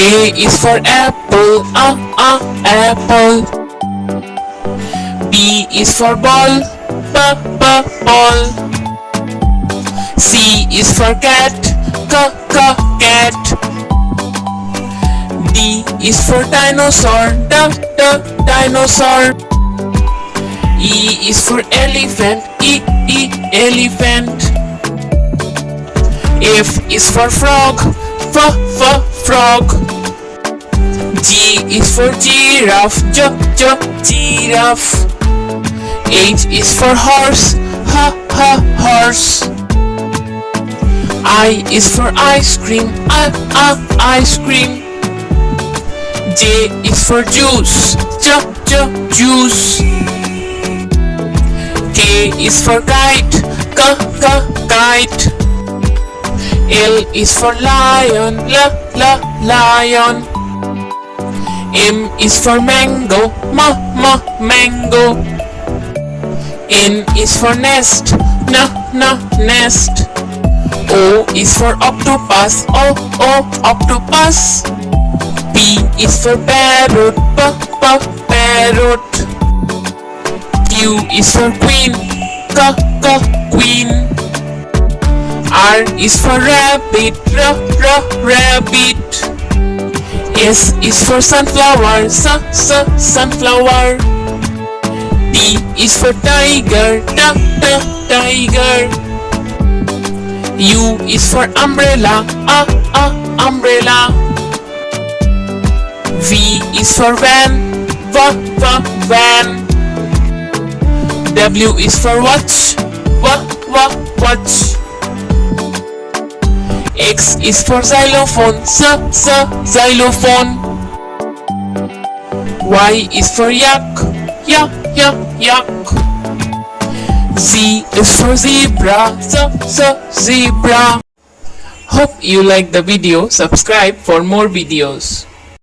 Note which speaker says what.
Speaker 1: A is for apple, apple. B is for ball, ball. C is for cat, cat. D is for dinosaur, dinosaur. E is for elephant, elephant. F is for frog, frog. G is for giraffe, giraffe. H is for horse, horse. I is for ice cream, ice cream. J is for juice, juice. K is for kite, kite. L is for lion, lion. M is for mango, mango. N is for nest, nest. O is for octopus, octopus. P is for parrot, parrot. Q is for queen, queen. R is for rabbit, rabbit. S is for sunflower, sunflower. T is for tiger, tiger. U is for umbrella, umbrella. V is for van, van. W is for watch, watch. X is for xylophone, xylophone. Y is for yak, yak. Z is for zebra, zebra. Hope you like the video. Subscribe for more videos.